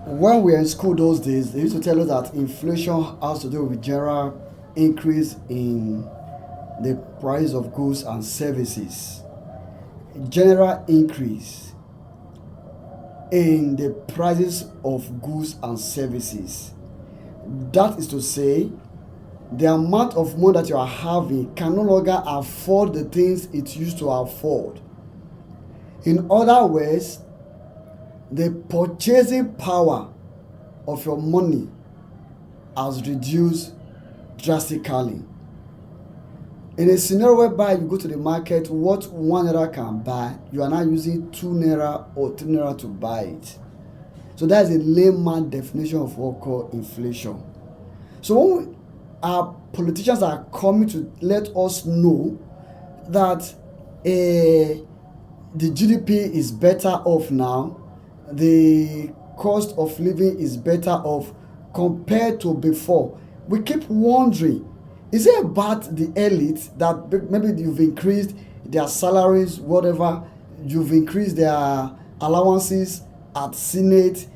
When we were in school those days, they used to tell us that inflation has to do with general increase in the price of goods and services. General increase in the prices of goods and services. That is to say, the amount of money that you are having can no longer afford the things it used to afford. In other words, the purchasing power of your money has reduced drastically. In a scenario whereby you go to the market, what 1 naira can buy, you are now using 2 naira or 3 naira to buy it. So that is a layman definition of what we call inflation. So when our politicians are coming to let us know that the GDP is better off now, the cost of living is better off compared to before, we keep wondering, is it about the elite that maybe you've increased their salaries, whatever, you've increased their allowances at Senate,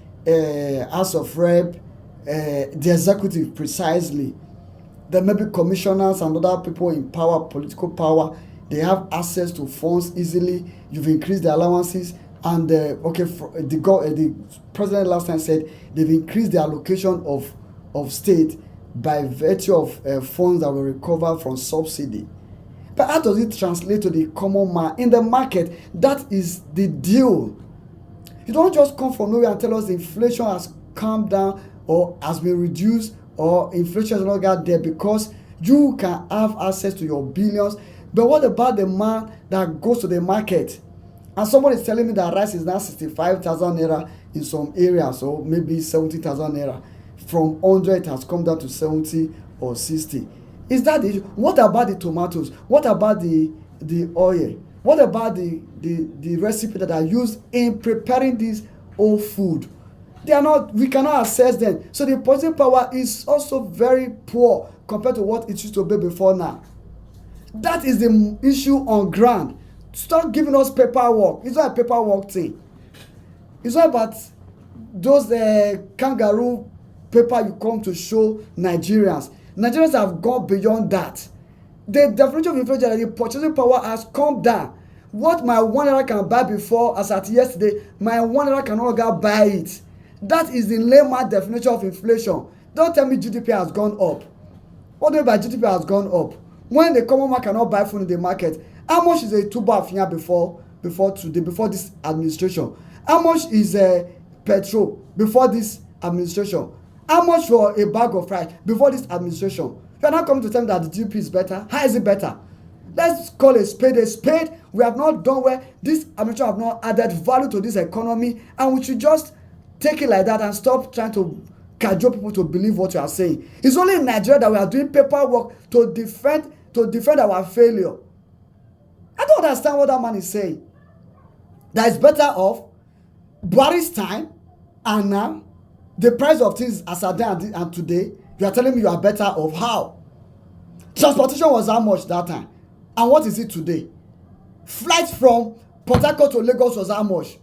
House of Rep, the executive precisely. Then maybe commissioners and other people in power, political power, they have access to funds easily. You've increased the allowances, and the president last time said they've increased the allocation of state by virtue of funds that were recovered from subsidy. But how does it translate to the common man in the market? That is the deal. You don't just come from nowhere and tell us inflation has calmed down or has been reduced or inflation is no longer there because you can have access to your billions. But what about the man that goes to the market and someone is telling me that rice is now 65,000 naira in some areas, or maybe 70,000 naira? From 100 it has come down to 70 or 60. Is that the issue? What about the tomatoes? What about the oil? What about the recipe that are used in preparing this old food? They are not, we cannot access them. So the purchasing power is also very poor compared to what it used to be before now. That is the issue on ground. Stop giving us paperwork. It's not a paperwork thing. It's not about those kangaroo paper you come to show Nigerians. Nigerians have gone beyond that. The definition of inflation, the purchasing power has come down. What my 1 naira can buy before, as at yesterday, my 1 naira can no longer buy it. That is the layman definition of inflation. Don't tell me GDP has gone up. What do you mean by GDP has gone up? When the common man cannot buy food in the market, how much is a tuber of yam before today, before this administration? How much is petrol before this administration? How much for a bag of rice before this administration? You are not coming to tell me that the GDP is better. How is it better? Let's call a spade a spade. We have not done well. This administration have not added value to this economy, and we should just take it like that and stop trying to cajole people to believe what you are saying. It's only in Nigeria that we are doing paperwork to defend our failure. I don't understand what that man is saying. That is better off Buhari's time and now. The price of things as at then and today, you are telling me you are better off. How? Transportation was how much that time? And what is it today? Flights from Port Harcourt to Lagos was how much?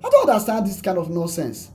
I don't understand this kind of nonsense.